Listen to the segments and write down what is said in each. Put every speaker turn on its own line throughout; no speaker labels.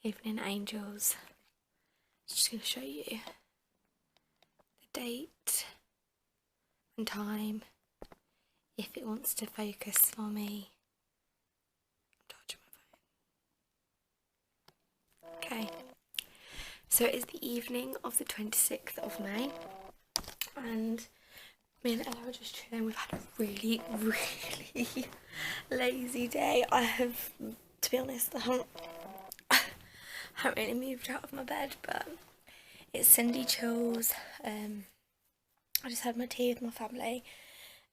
Evening Angels. Just going to show you the date and time if it wants to focus for me. I'm touching my phone. Okay, so it is the evening of the 26th of May and me and Ella are just chilling. We've had a really lazy day. I have, to be honest, I haven't really moved out of my bed, but it's Sunday chills. I just had my tea with my family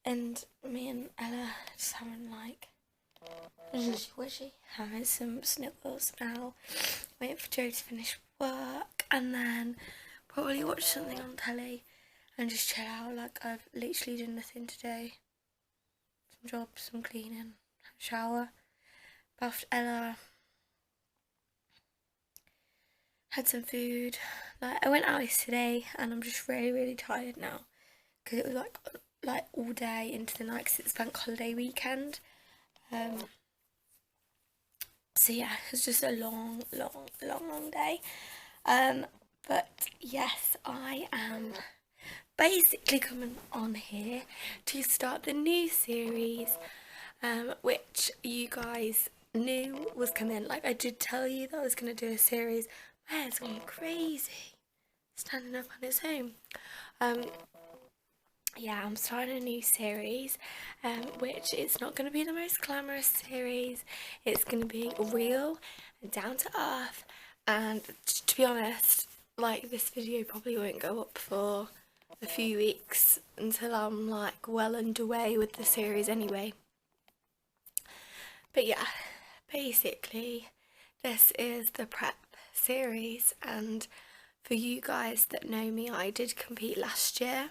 and me and Ella just having like having some sniffles now, waiting for Joe to finish work and then probably watch something on telly and just chill out. Like, I've literally done nothing today. Some jobs, some cleaning, shower, bathed Ella, had some food. Like, I went out yesterday and I'm just really tired now because it was like all day into the night because it's bank holiday weekend. So yeah, it's just a long day. But yes, I am basically coming on here to start the new series, which you guys knew was coming. Like, I did tell you that I was going to do a series. Man, it's gone crazy, standing up on its own. Yeah, I'm starting a new series, which it's not going to be the most glamorous series. It's going to be real and down to earth, and to be honest, like, this video probably won't go up for a few weeks until I'm like well underway with the series anyway. But yeah, basically this is the prep series, and for you guys that know me, I did compete last year.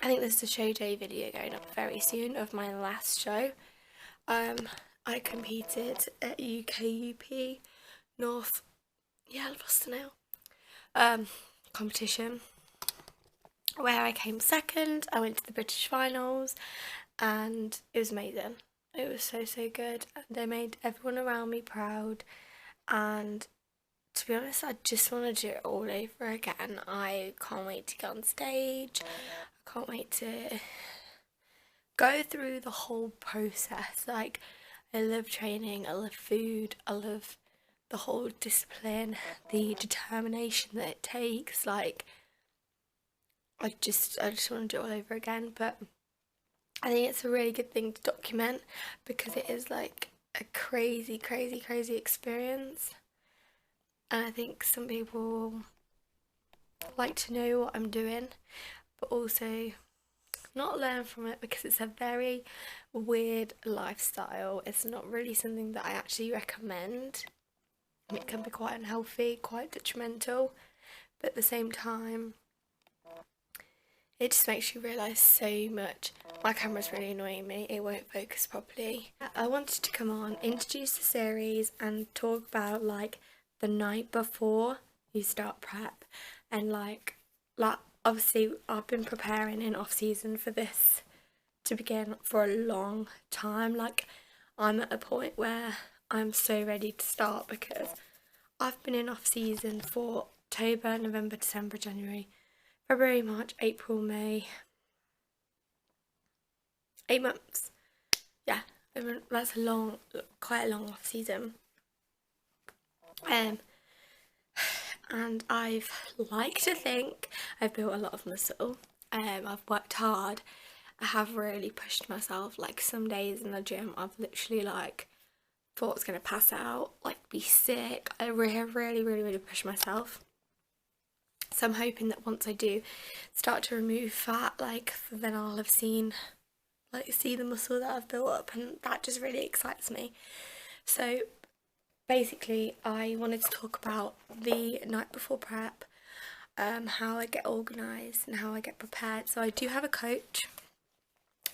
I think there's a show day video going up very soon of my last show. I competed at UKUP North, yeah, I lost the nail, competition where I came second. I went to the British finals and it was amazing. It was so good and I made everyone around me proud, and to be honest, I just want to do it all over again. I can't wait to get on stage. I can't wait to go through the whole process. Like, I love training, I love food, I love the whole discipline, the determination that it takes. Like, I just want to do it all over again. But I think it's a really good thing to document because it is like a crazy experience. And I think some people like to know what I'm doing, but also not learn from it because it's a very weird lifestyle. It's not really something that I actually recommend. It can be quite unhealthy, quite detrimental, but at the same time, it just makes you realise so much. My camera's really annoying me, it won't focus properly. I wanted to come on, introduce the series and talk about like the night before you start prep, and like obviously I've been preparing in off season for this to begin for a long time. Like, I'm at a point where I'm so ready to start because I've been in off season for October, November, December, January, February, March, April, May, 8 months. Yeah, that's quite a long off season. And I've like to think I've built a lot of muscle. I've worked hard. I have really pushed myself. Like, some days in the gym I've literally like thought I was gonna pass out, like be sick. I really pushed myself. So I'm hoping that once I do start to remove fat, like, then I'll have see the muscle that I've built up, and that just really excites me. So basically, I wanted to talk about the night before prep, how I get organised and how I get prepared. So I do have a coach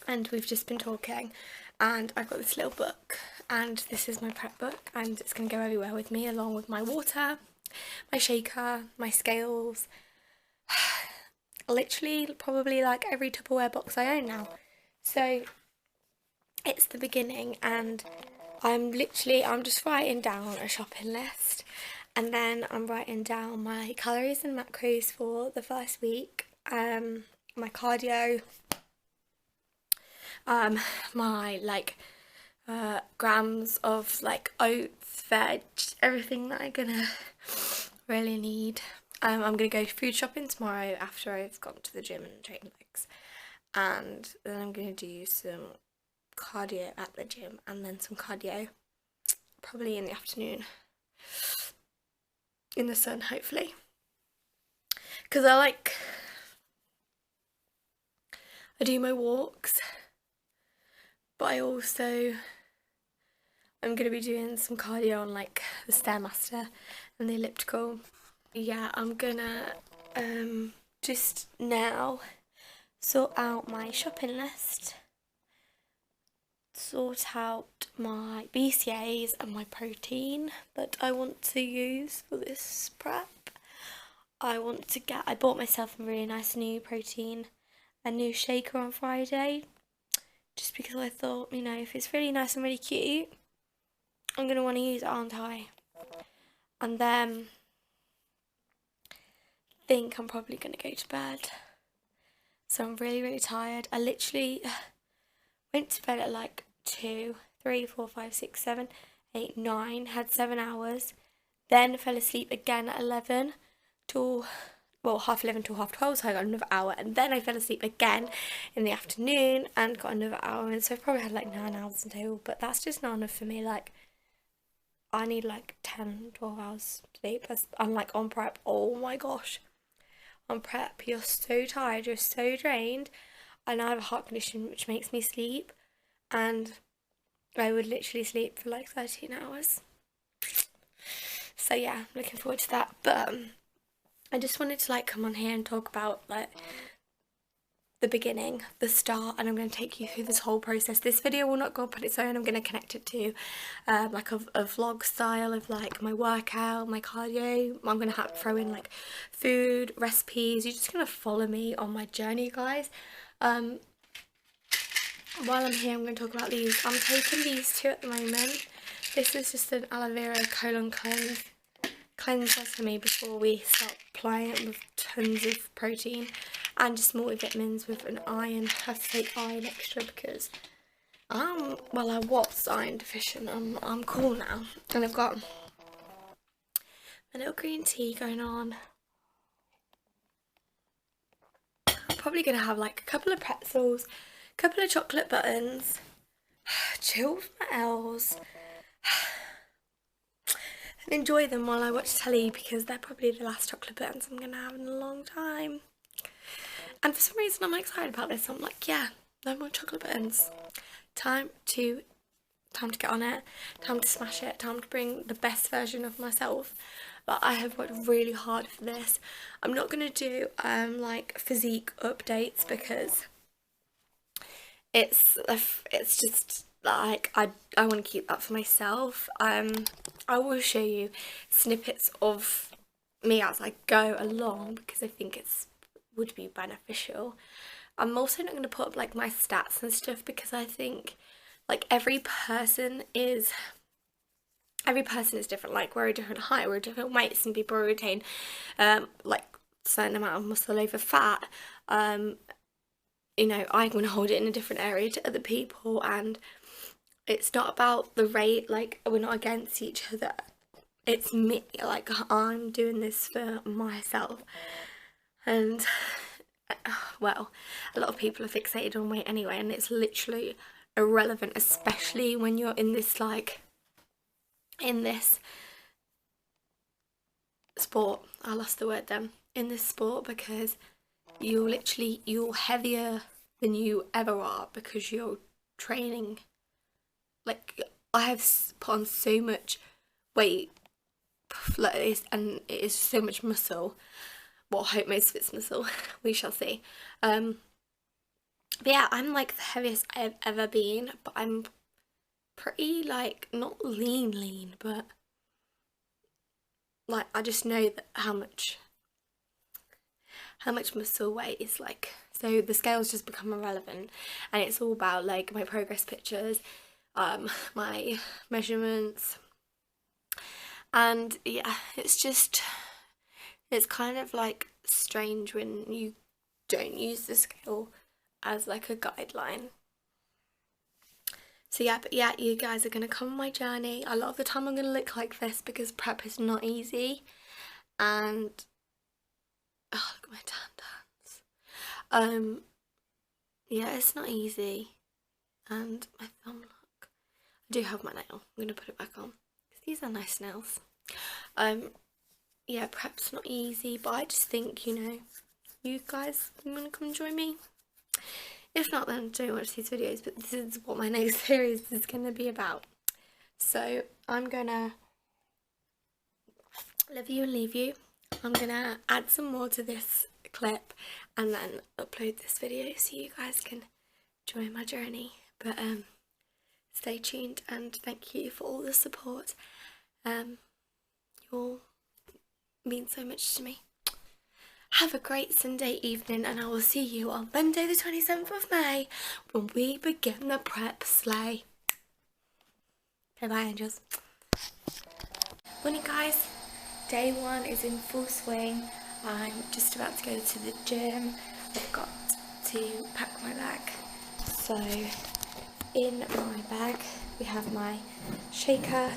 and we've just been talking, and I've got this little book, and this is my prep book, and it's going to go everywhere with me, along with my water, my shaker, my scales, literally probably like every Tupperware box I own now. So it's the beginning, and I'm just writing down a shopping list, and then I'm writing down my calories and macros for the first week, my cardio, my like grams of like oats, veg, everything that I'm gonna really need. I'm gonna go food shopping tomorrow after I've gone to the gym and trained legs, and then I'm gonna do some cardio at the gym, and then some cardio probably in the afternoon in the sun, hopefully, because I do my walks, but I'm gonna be doing some cardio on like the Stairmaster and the elliptical. Yeah, I'm gonna just now sort out my shopping list, sort out my BCAAs and my protein that I want to use for this prep. I bought myself a really nice new protein, a new shaker on Friday, just because I thought, you know, if it's really nice and really cute, I'm going to want to use it, aren't I? And then I think I'm probably going to go to bed. So I'm really, really tired. I literally went to bed at like 2, 3, 4, 5, 6, 7, 8, 9, had 7 hours, then fell asleep again at 11 till, well, half 11 till half 12, so I got another hour, and then I fell asleep again in the afternoon and got another hour, and so I've probably had like 9 hours in total, but that's just not enough for me. Like, I need like 10, 12 hours sleep. I'm like on prep, oh my gosh, on prep, you're so tired, you're so drained, and I have a heart condition which makes me sleep, and I would literally sleep for like 13 hours. So yeah, looking forward to that. But I just wanted to like come on here and talk about like the beginning, the start, and I'm going to take you through this whole process. This video will not go up on its own. I'm going to connect it to like a vlog style of like my workout, my cardio. I'm going to throw in like food, recipes. You're just going to follow me on my journey, guys. While I'm here, I'm going to talk about these. I'm taking these two at the moment. This is just an aloe vera colon cleanser for me before we start applying it with tons of protein, and just multivitamins with an iron. I have to take iron extra because well, I was iron deficient. I'm cool now, and I've got a little green tea going on. I'm probably gonna have like a couple of pretzels, a couple of chocolate buttons, chill with my L's, and enjoy them while I watch telly, because they're probably the last chocolate buttons I'm gonna have in a long time. And for some reason I'm excited about this. I'm like, yeah, no more chocolate buttons. Time to get on it, time to smash it, time to bring the best version of myself. But I have worked really hard for this. I'm not gonna do like physique updates because it's just like I want to keep that for myself. I will show you snippets of me as I go along because I think would be beneficial. I'm also not going to put up like my stats and stuff because I think like every person is different. Like, we're a different height, we're different weights, and people retain like a certain amount of muscle over fat. You know, I'm going to hold it in a different area to other people, and it's not about the rate. Like, we're not against each other. It's me, like, I'm doing this for myself. And well, a lot of people are fixated on weight anyway, and it's literally irrelevant, especially when you're in this sport. I lost the word then. In this sport, because you're heavier than you ever are because you're training. Like, I have put on so much weight like this, and it is so much muscle. Well, I hope most of it's muscle. We shall see. But yeah, I'm like the heaviest I've ever been, but I'm pretty like not lean, but like I just know that how much muscle weight is like. So the scales just become irrelevant, and it's all about like my progress pictures. my measurements, and yeah, it's kind of like strange when you don't use the scale as like a guideline. So yeah, but yeah, you guys are gonna come on my journey. A lot of the time I'm gonna look like this because prep is not easy, and oh, look at my tan dance. Yeah, it's not easy, and my thumb, look, I do have my nail. I'm gonna put it back on because these are nice nails. Yeah, prep's not easy, but I just think, you know, you guys wanna come join me. If not, then don't watch these videos, but this is what my next series is going to be about. So I'm going to love you and leave you. I'm going to add some more to this clip and then upload this video so you guys can join my journey. But stay tuned, and thank you for all the support. You all mean so much to me. Have a great Sunday evening, and I will see you on Monday the 27th of May when we begin the prep sleigh. Okay, bye angels. Morning guys, day one is in full swing. I'm just about to go to the gym. I've got to pack my bag. So in my bag we have my shaker,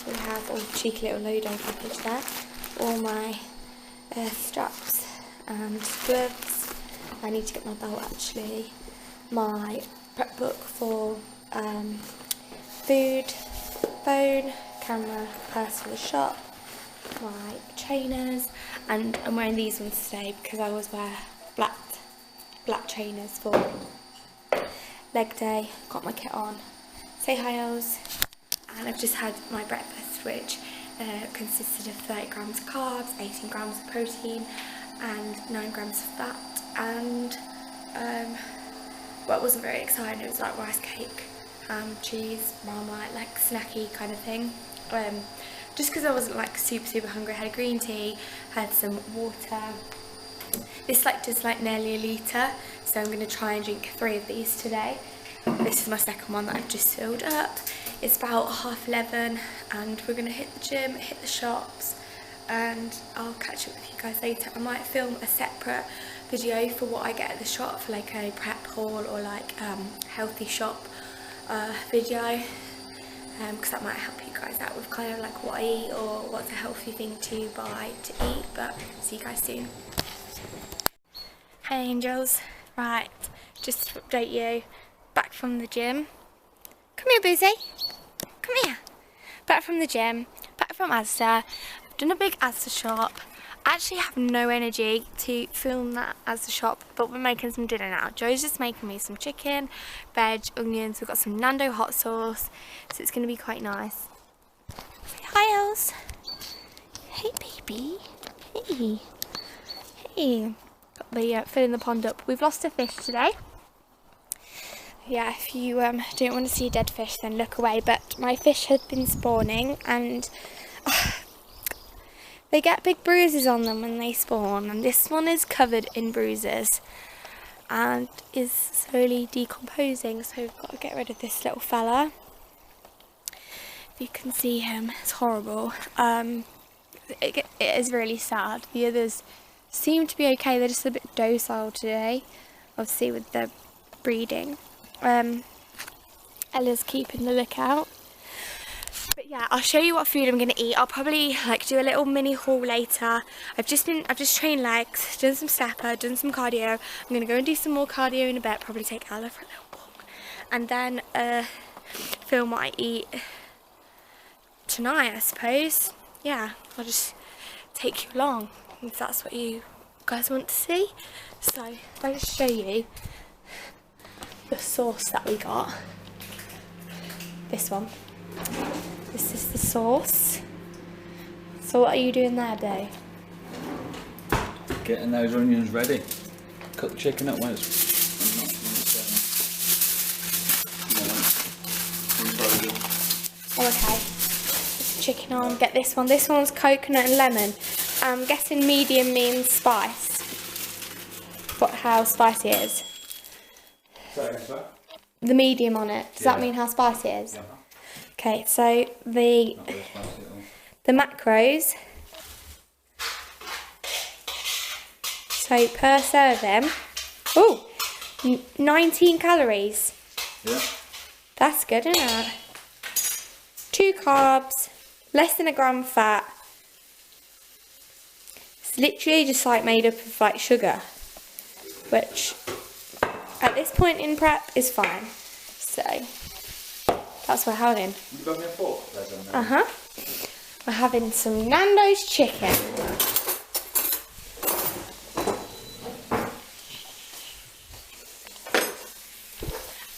we have all the cheeky little Lodo package there, all my straps and gloves. I need to get my belt actually, my prep book for food, phone, camera, purse for the shop, my trainers, and I'm wearing these ones today because I always wear black trainers for leg day. Got my kit on. Say hi Els. And I've just had my breakfast, which consisted of 30 grams of carbs, 18 grams of protein and 9 grams of fat, and well, it wasn't very exciting. It was like rice cake, ham, cheese, Marmite, like snacky kind of thing. Just because I wasn't like super hungry. I had a green tea, had some water. This like just like nearly a litre, so I'm going to try and drink 3 of these today. This is my second one that I've just filled up. It's about 11:30 and we're going to hit the gym, hit the shops, and I'll catch up with you guys later. I might film a separate video for what I get at the shop, for like a prep haul or like healthy shop video, because that might help you guys out with kind of like what I eat or what's a healthy thing to buy to eat. But see you guys soon. Hey angels, right, just to update you, back from the gym. Come here Boozy, come here. Back from the gym, back from Asda. I've done a big Asda shop. I actually have no energy to film that Asda shop, but we're making some dinner now. Joe's just making me some chicken, veg, onions. We've got some Nando hot sauce, so it's going to be quite nice. Say hi Els. Hey baby, hey. Hey. Got the filling the pond up. We've lost a fish today. Yeah, if you don't want to see a dead fish, then look away. But my fish had been spawning, and they get big bruises on them when they spawn. And this one is covered in bruises and is slowly decomposing. So we've got to get rid of this little fella. If you can see him, it's horrible. It is really sad. The others seem to be okay. They're just a bit docile today, obviously with the breeding. Ella's keeping the lookout. But yeah, I'll show you what food I'm going to eat. I'll probably like do a little mini haul later. I've just trained legs, done some stepper, done some cardio. I'm going to go and do some more cardio in a bit, probably take Ella for a little walk, and then film what I eat tonight, I suppose. Yeah, I'll just take you along if that's what you guys want to see. So if I just show you the sauce that we got. This one. This is the sauce. So what are you doing there, Dave?
Getting those onions ready. Cut the chicken up when it's
oh, okay. Put the chicken on. Get this one. This one's coconut and lemon. I'm guessing medium means spice. How spicy it is. the medium on it. Does that
Yeah.
mean how spicy it is?
Yeah.
Okay, so the
Not very spicy at all.
the macros. So per serving, 19 calories.
Yeah.
That's good, isn't it? 2 carbs, less than a gram fat. It's literally just like made up of like sugar, which at this point in prep is fine. So that's what we're having.
You got me a fork?
We're having some Nando's chicken.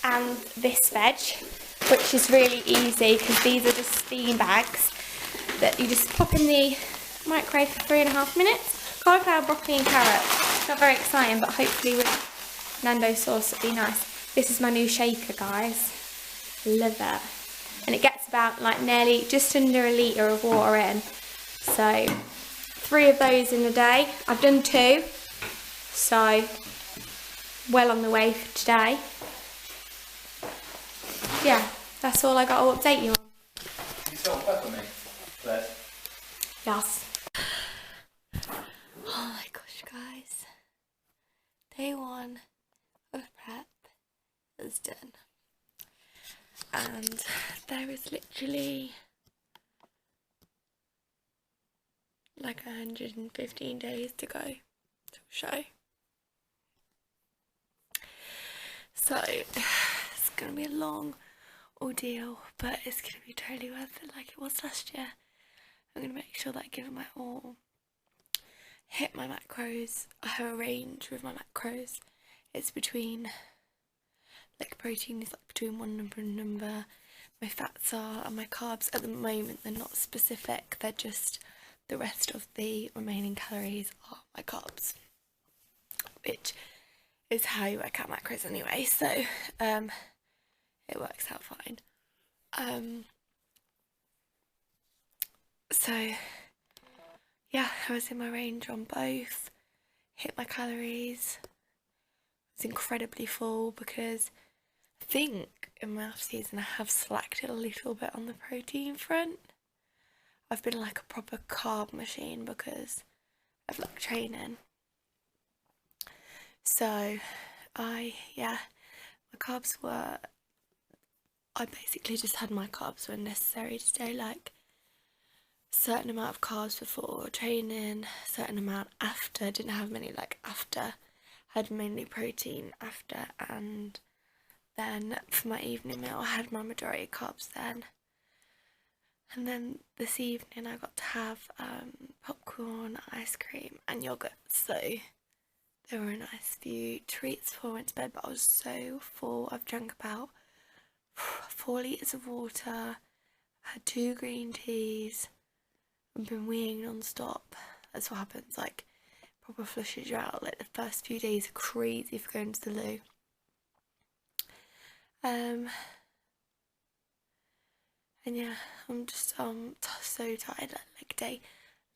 And this veg, which is really easy because these are just steam bags that you just pop in the microwave for 3.5 minutes. Cauliflower, broccoli and carrot. Not very exciting, but hopefully with Nando's sauce it'll be nice. This is my new shaker, guys. Love it. And it gets about like nearly just under a litre of water in. So 3 of those in a day. I've done 2. So well on the way for today. Yeah, that's all I got to update you on.
You salt and pepper me, Claire?
Yes. Oh my gosh, guys. Day 1 of prep is done. And there is literally like 115 days to go to show. So it's gonna be a long ordeal, but it's gonna be totally worth it like it was last year. I'm gonna make sure that I give it my all, hit my macros. I have a range with my macros. It's between, like, protein is like between one number and number. My fats are, and my carbs at the moment they're not specific, they're just the rest of the remaining calories are my carbs, which is how you work out macros anyway, so it works out fine. So yeah, I was in my range on both, hit my calories, was incredibly full because I think in my off season I have slacked it a little bit on the protein front. I've been like a proper carb machine because of like training. So my carbs were, I basically just had my carbs when necessary today, like certain amount of carbs before training, certain amount after, didn't have many like after, had mainly protein after, and then for my evening meal I had my majority of carbs then. And then this evening I got to have popcorn, ice cream and yoghurt, so there were a nice few treats before I went to bed, but I was so full. I've drank about 4 litres of water, had 2 green teas, I've been weeing non-stop. That's what happens, like proper flushes you out. Like the first few days are crazy for going to the loo. And yeah, I'm just so tired. Like day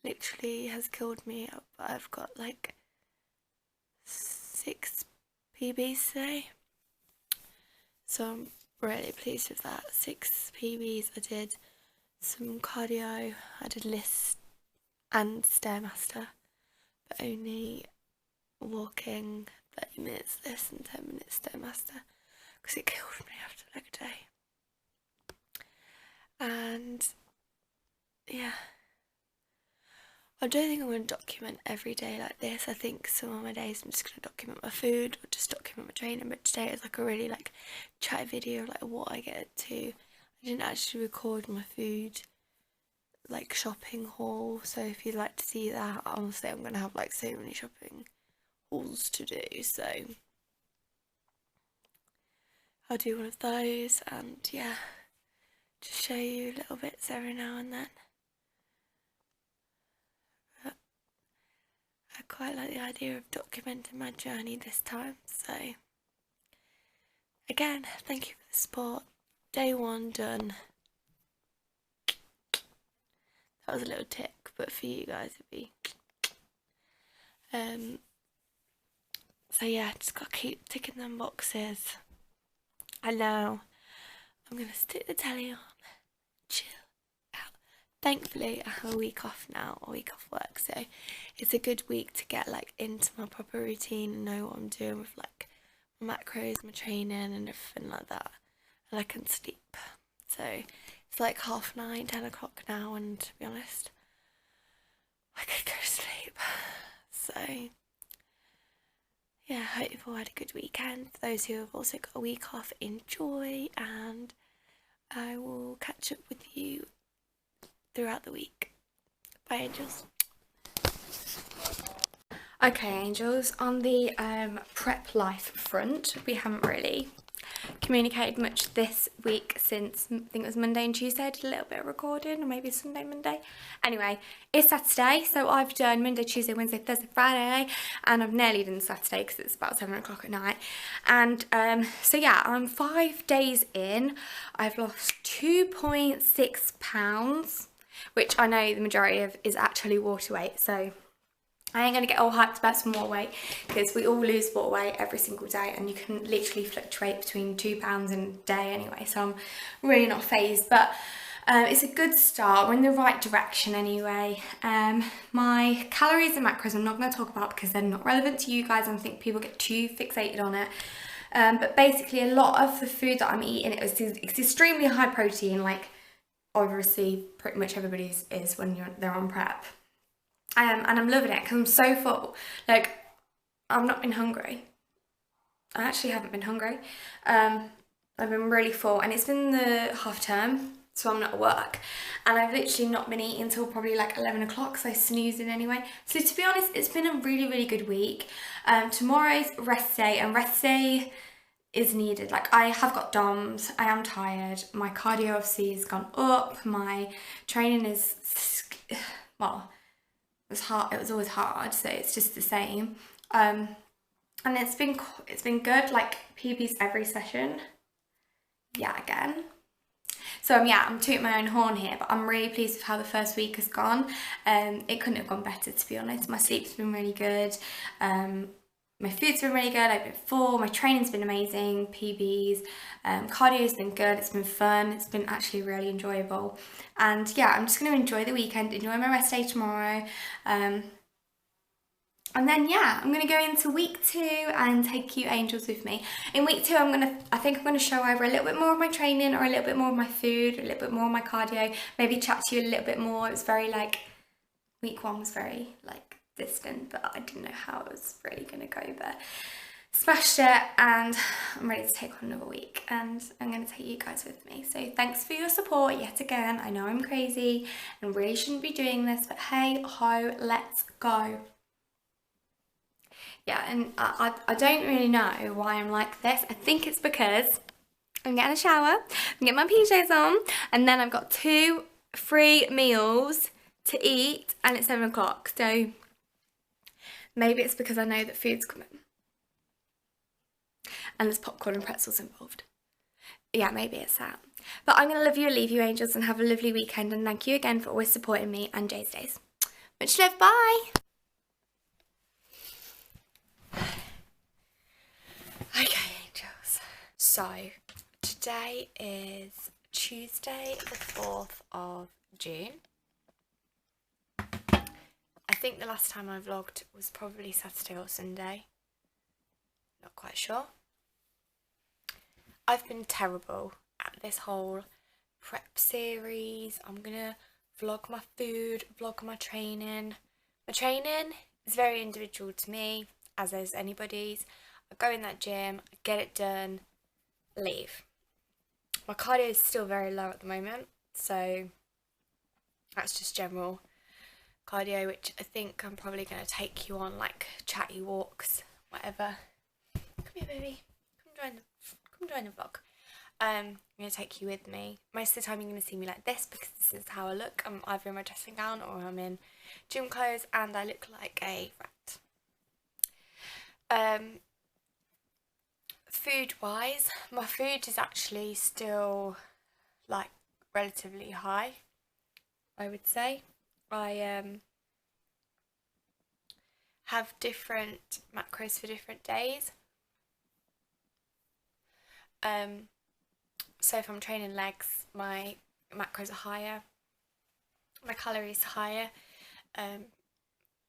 literally has killed me. I've got like 6 PBs today, so I'm really pleased with that. 6 PBs. I did some cardio, I did list and Stairmaster, but only walking 30 minutes list and 10 minutes Stairmaster because it killed me after leg day. And yeah, I don't think I'm going to document every day like this. I think some of my days I'm just going to document my food or just document my training, but today is like a really like chatty video of like what I get to. I didn't actually record my food like shopping haul, so if you'd like to see that, honestly I'm going to have like so many shopping hauls to do, so I'll do one of those and yeah, just show you little bits every now and then. But I quite like the idea of documenting my journey this time, so again, thank you for the support. Day 1 done. That was a little tick, but for you guys it'd be so yeah, just gotta keep ticking them boxes I know. I'm gonna stick the telly on, chill out. Thankfully, I have a week off now, a week off work, so it's a good week to get like into my proper routine and know what I'm doing with like my macros, my training, and everything like that. And I can sleep. So it's like 9:30, 10 o'clock now, and to be honest, I could go to sleep. So yeah, I hope you've all had a good weekend. For those who have also got a week off, enjoy, and I will catch up with you throughout the week. Bye, angels. Okay, angels, on the prep life front, we haven't really communicated much this week since I think it was Monday and Tuesday. I did a little bit of recording, or maybe Sunday, Monday. Anyway, it's Saturday, so I've done Monday, Tuesday, Wednesday, Thursday, Friday, and I've nearly done Saturday because it's about 7 o'clock at night. And so yeah, I'm 5 days in. I've lost 2.6 pounds, which I know the majority of is actually water weight, so I ain't going to get all hyped about some more weight, because we all lose water weight every single day, and you can literally fluctuate between 2 pounds in a day anyway, so I'm really not phased, but it's a good start. We're in the right direction anyway. My calories and macros I'm not going to talk about because they're not relevant to you guys, and I think people get too fixated on it. But basically a lot of the food that I'm eating, it's extremely high protein, like obviously pretty much everybody's is when they're on prep. And I'm loving it because I'm so full. Like, I've not been hungry. I actually haven't been hungry. I've been really full, and it's been the half term, so I'm not at work. And I've literally not been eating until probably like 11 o'clock, so I snoozed in anyway. So to be honest, it's been a really, really good week. Tomorrow's rest day, and rest day is needed. Like, I have got DOMS, I am tired, my cardio obviously has gone up, my training is, well, it was always hard, so it's just the same. And it's been good, like PBs every session. Yeah, again. So yeah, I'm tooting my own horn here, but I'm really pleased with how the first week has gone. It couldn't have gone better, to be honest. My sleep's been really good. My food's been really good. I've been full. My training's been amazing. PBs, cardio's been good. It's been fun. It's been actually really enjoyable. And yeah, I'm just going to enjoy the weekend, enjoy my rest day tomorrow. And then yeah, I'm going to go into week 2 and take you angels with me. In week 2, I think I'm going to show over a little bit more of my training, or a little bit more of my food, a little bit more of my cardio, maybe chat to you a little bit more. It was very like, week 1 was very like distant, but I didn't know how it was really going to go, but smashed it, and I'm ready to take on another week, and I'm going to take you guys with me. So thanks for your support yet again. I know I'm crazy and really shouldn't be doing this, but hey ho, let's go. Yeah, and I don't really know why I'm like this. I think it's because I'm getting a shower, I'm getting my PJs on, and then I've got 2 free meals to eat, and it's 7 o'clock, so maybe it's because I know that food's coming. And there's popcorn and pretzels involved. Yeah, maybe it's that. But I'm going to love you and leave you, angels, and have a lovely weekend, and thank you again for always supporting me and Jay's Days. Much love, bye! Okay, angels. So, today is Tuesday the 4th of June. I think the last time I vlogged was probably Saturday or Sunday. Not quite sure. I've been terrible at this whole prep series. I'm gonna vlog my food, vlog my training. My training is very individual to me, as is anybody's. I go in that gym, I get it done, leave. My cardio is still very low at the moment, so that's just general cardio, which I think I'm probably going to take you on, like chatty walks, whatever. Come here, baby. Come join the vlog. I'm going to take you with me. Most of the time you're going to see me like this, because this is how I look. I'm either in my dressing gown or I'm in gym clothes, and I look like a rat. Food wise, my food is actually still like relatively high, I would say. I have different macros for different days. So if I'm training legs, my macros are higher, my calories are higher,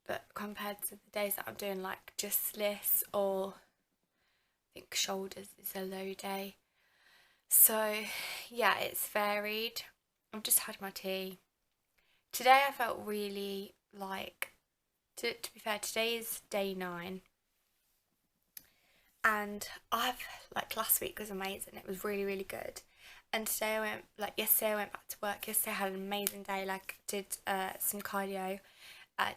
but compared to the days that I'm doing like just lifts, or I think shoulders is a low day. So yeah, it's varied. I've just had my tea. Today I felt really like, to be fair, today is day 9. And last week was amazing. It was really, really good. And today yesterday I went back to work. Yesterday I had an amazing day. Did some cardio,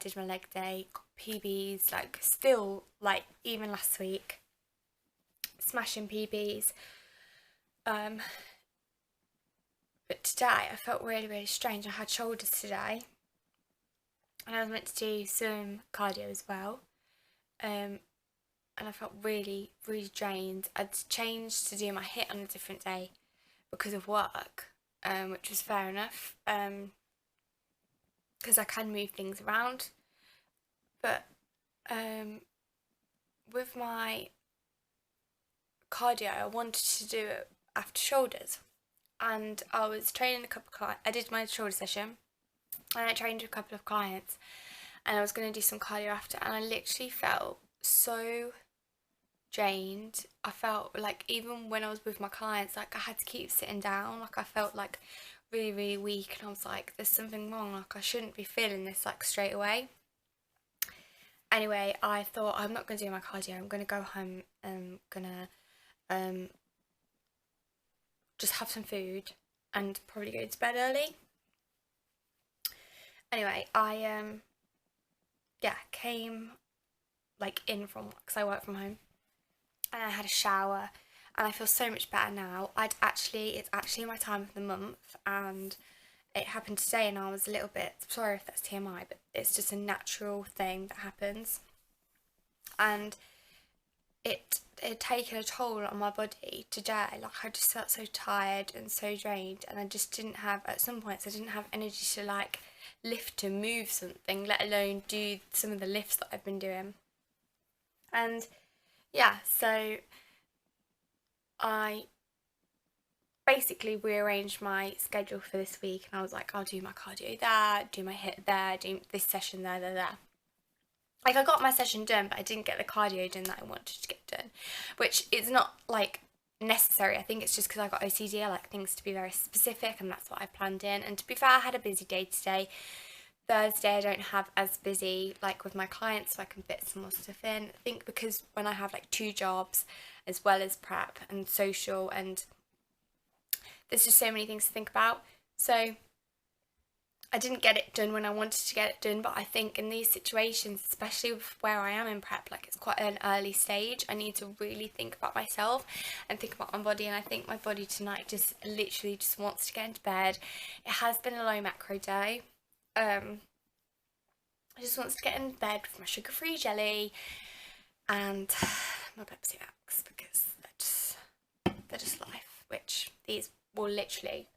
did my leg day, got PBs, still, even last week, smashing PBs. But today I felt really, really strange. I had shoulders today, and I was meant to do some cardio as well. And I felt really, really drained. I'd changed to do my HIIT on a different day because of work, which was fair enough, because I can move things around. But with my cardio, I wanted to do it after shoulders, and I was training a couple of clients. I did my shoulder session, and I trained a couple of clients, and I was going to do some cardio after, and I literally felt so drained. I felt like even when I was with my clients, I had to keep sitting down. I felt really, really weak, and I was like, there's something wrong. I shouldn't be feeling this straight away. Anyway, I thought, I'm not going to do my cardio. I'm going to go home. I'm going to just have some food and probably go to bed early. Anyway, I came in from work, because I work from home, and I had a shower, and I feel so much better now. It's actually my time of the month, and it happened today, and I was a little bit, sorry if that's TMI, but it's just a natural thing that happens. And it had taken a toll on my body today. I just felt so tired and so drained, and I just didn't have, at some points I didn't have energy to lift to move something, let alone do some of the lifts that I've been doing. And yeah, so I basically rearranged my schedule for this week, and I was like, I'll do my cardio there, do my HIIT there, do this session there. I got my session done, but I didn't get the cardio done that I wanted to get done, which is not necessary. I think it's just because I got OCD. I like things to be very specific, and that's what I planned in. And to be fair, I had a busy day today. Thursday I don't have as busy with my clients, so I can fit some more stuff in. I think because when I have 2 jobs as well as prep and social, and there's just so many things to think about, so I didn't get it done when I wanted to get it done. But I think in these situations, especially with where I am in prep, it's quite an early stage, I need to really think about myself and think about my body. And I think my body tonight just literally just wants to get into bed. It has been a low macro day. I just wants to get in bed with my sugar-free jelly and my Pepsi Max, because they're just life, which these will literally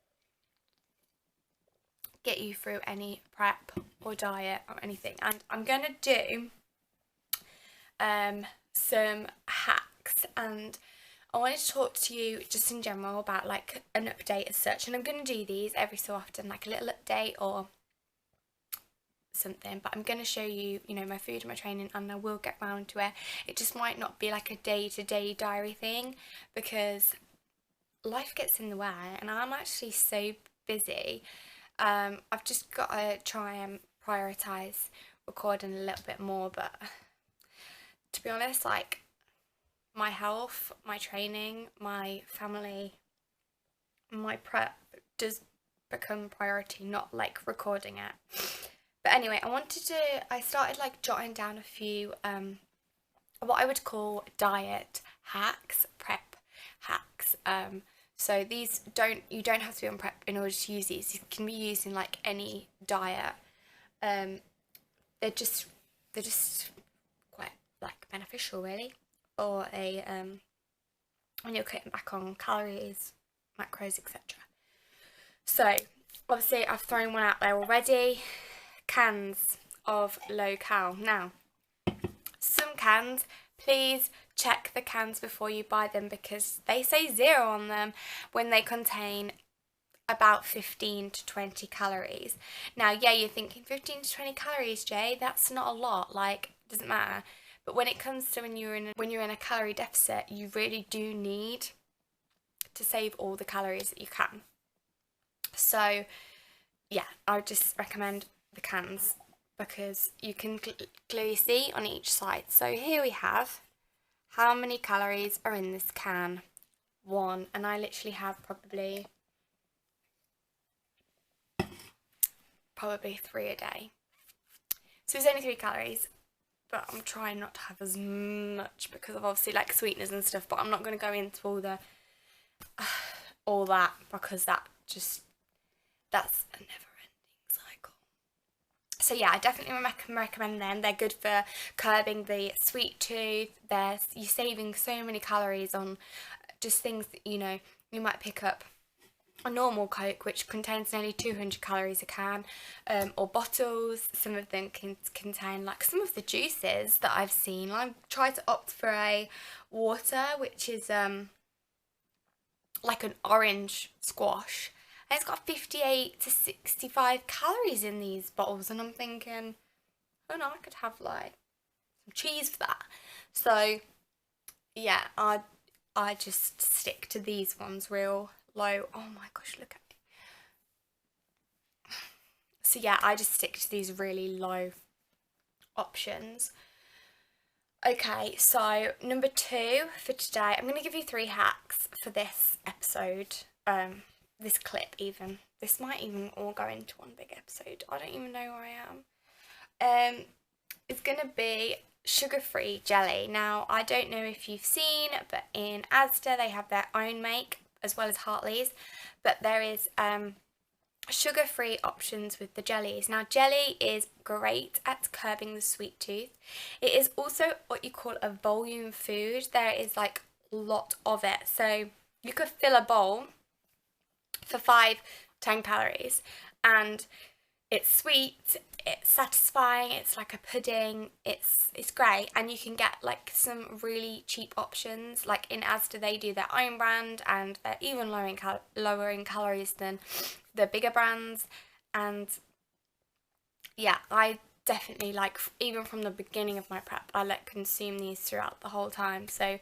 get you through any prep or diet or anything. And I'm going to do some hacks, and I wanted to talk to you just in general about an update as such. And I'm going to do these every so often, a little update or something, but I'm going to show you, my food and my training, and I will get round to it. It just might not be a day-to-day diary thing, because life gets in the way, and I'm actually so busy. I've just got to try and prioritise recording a little bit more, but to be honest, my health, my training, my family, my prep does become priority, not recording it. But anyway, I started jotting down a few what I would call diet hacks, prep hacks. So these you don't have to be on prep in order to use these. You can be used in any diet. They're just quite beneficial, really, for a when you're cutting back on calories, macros, etc. So obviously I've thrown one out there already. Cans of low cal. Now, some cans, please check the cans before you buy them, because they say 0 on them when they contain about 15 to 20 calories. Now, yeah, you're thinking 15 to 20 calories, Jay, that's not a lot, like, doesn't matter. But when it comes to when you're in a calorie deficit, you really do need to save all the calories that you can. So yeah, I would just recommend the cans, because you can clearly see on each side. So here we have how many calories are in this can. 1, and I literally have probably 3 a day. So it's only 3 calories, but I'm trying not to have as much because of obviously like sweeteners and stuff, but I'm not going to go into all that because that's a never-ending cycle. So yeah, I definitely recommend them. They're good for curbing the sweet tooth. You're saving so many calories on just things that, you know, you might pick up a normal Coke, which contains nearly 200 calories a can, or bottles. Some of them can contain, like some of the juices that I've seen. I've tried to opt for a water, which is like an orange squash, and it's got 58 to 65 calories in these bottles, and I'm thinking, oh no, I could have like some cheese for that. So yeah, I just stick to these ones real low. Oh my gosh, look at me. So yeah, I just stick to these really low options. Okay, so number 2 for today, I'm going to give you 3 hacks for this episode, this clip even. This might even all go into one big episode. I don't even know where I am. It's going to be sugar-free jelly. Now, I don't know if you've seen, but in Asda they have their own make, as well as Hartley's, but there is sugar-free options with the jellies. Now, jelly is great at curbing the sweet tooth. It is also what you call a volume food. There is like a lot of it, so you could fill a bowl for 5-10 calories, and it's sweet, it's satisfying, it's like a pudding, it's great, and you can get like some really cheap options. Like in Asda they do their own brand, and they're even lower in calories than the bigger brands. And yeah, I definitely like, even from the beginning of my prep, I like consume these throughout the whole time, so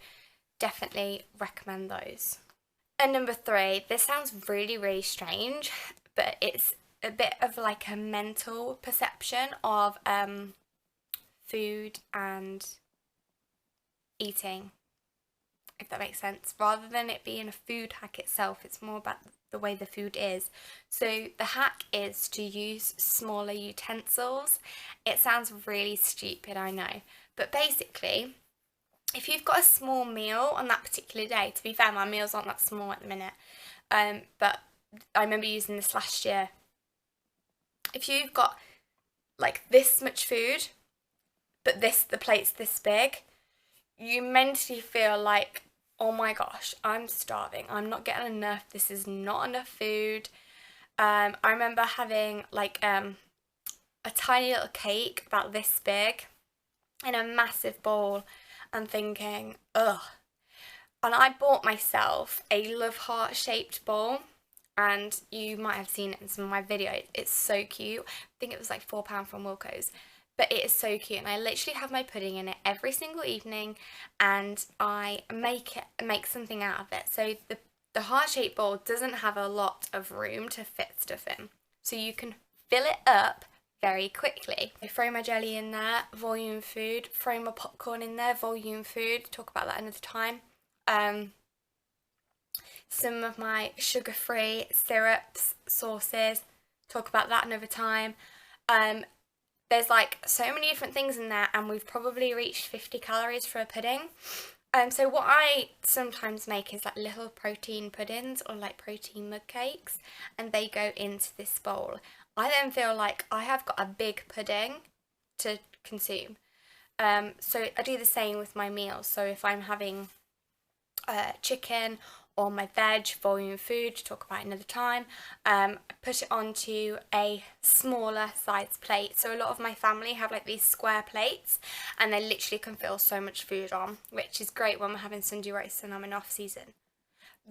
definitely recommend those. And number 3, this sounds really strange, but it's a bit of like a mental perception of food and eating, if that makes sense. Rather than it being a food hack itself, it's more about the way the food is. So the hack is to use smaller utensils. It sounds really stupid, I know, but basically, if you've got a small meal on that particular day, to be fair, my meals aren't that small at the minute, but I remember using this last year. If you've got like this much food, but the plate's this big, you mentally feel like, oh my gosh, I'm starving, I'm not getting enough, this is not enough food. I remember having like a tiny little cake about this big in a massive bowl and thinking, ugh. And I bought myself a love heart shaped bowl, and you might have seen it in some of my videos. It's so cute. I think it was like £4 from Wilko's, but it is so cute, and I literally have my pudding in it every single evening, and I make something out of it. So the heart-shaped bowl doesn't have a lot of room to fit stuff in, so you can fill it up very quickly. I throw my jelly in there, volume food. Throw my popcorn in there, volume food. Talk about that another time. Some of my sugar-free syrups, sauces. Talk about that another time. There's like so many different things in there, and we've probably reached 50 calories for a pudding. So what I sometimes make is like little protein puddings or like protein mug cakes, and they go into this bowl. I then feel like I have got a big pudding to consume. So I do the same with my meals. So if I'm having chicken or my veg, volume food, to talk about another time. Put it onto a smaller size plate. So a lot of my family have like these square plates, and they literally can fill so much food on, which is great when we're having Sunday roast and I'm in off season.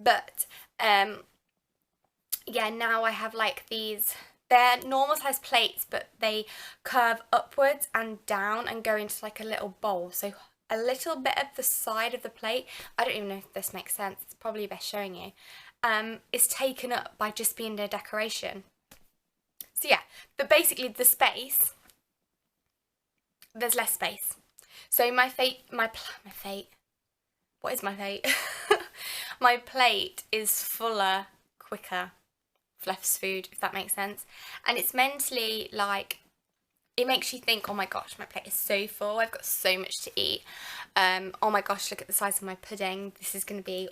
But yeah, now I have like these, they're normal size plates, but they curve upwards and down and go into like a little bowl. So a little bit of the side of the plate, I don't even know if this makes sense, it's probably best showing you, is taken up by just being a decoration. So yeah, but basically the space, there's less space. So my fate, what is my fate? My plate is fuller quicker, less food, if that makes sense. And it's mentally like, it makes you think, oh my gosh, my plate is so full, I've got so much to eat. Oh my gosh, look at the size of my pudding, this is going to be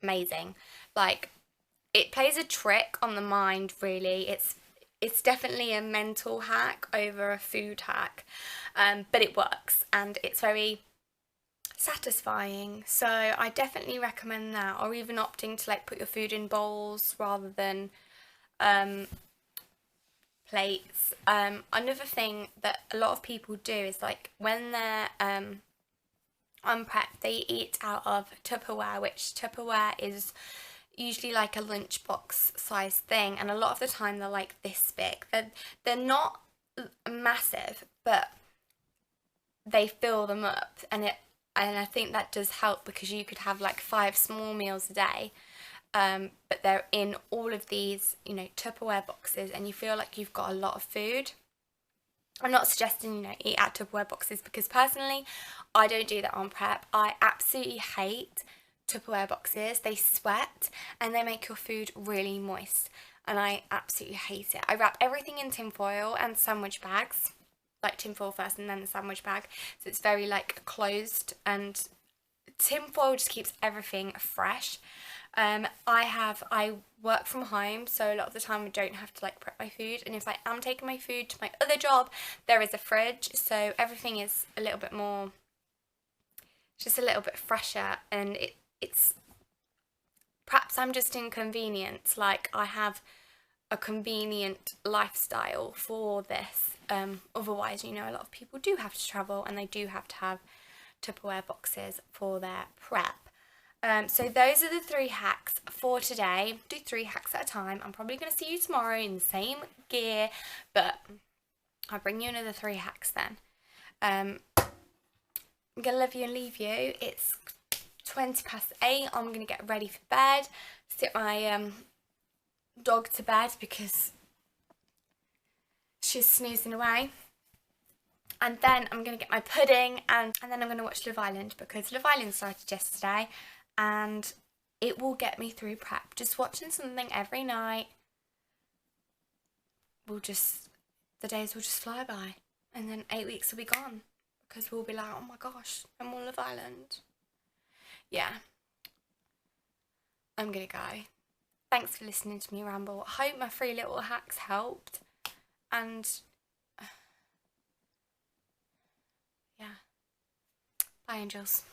amazing. Like, it plays a trick on the mind, really. It's definitely a mental hack over a food hack, but it works and it's very satisfying. So I definitely recommend that, or even opting to like put your food in bowls rather than plates. Another thing that a lot of people do is like when they're on prep, they eat out of Tupperware, which Tupperware is usually like a lunchbox size thing, and a lot of the time they're like this big. They're not massive, but they fill them up, and I think that does help because you could have like 5 small meals a day. But they're in all of these, you know, Tupperware boxes, and you feel like you've got a lot of food. I'm not suggesting, you know, eat out Tupperware boxes, because personally, I don't do that on prep. I absolutely hate Tupperware boxes. They sweat and they make your food really moist, and I absolutely hate it. I wrap everything in tin foil and sandwich bags, like tin foil first and then the sandwich bag, so it's very like closed, and tin foil just keeps everything fresh. I work from home, so a lot of the time I don't have to like prep my food, and if I am taking my food to my other job, there is a fridge, so everything is a little bit more, just a little bit fresher, and it's perhaps I'm just inconvenient, like I have a convenient lifestyle for this. Otherwise, you know, a lot of people do have to travel and they do have to have Tupperware boxes for their prep. So those are the 3 hacks for today. Do 3 hacks at a time. I'm probably going to see you tomorrow in the same gear, but I'll bring you another 3 hacks then. I'm going to love you and leave you. It's 8:20. I'm going to get ready for bed, sit my dog to bed because she's snoozing away. And then I'm going to get my pudding, and then I'm going to watch Love Island, because Love Island started yesterday and it will get me through prep. Just watching something every night the days will just fly by, and then 8 weeks will be gone because we'll be like, oh my gosh, I'm on Love Island. Yeah, I'm going to go. Thanks for listening to me ramble. I hope my 3 little hacks helped, and yeah, bye angels.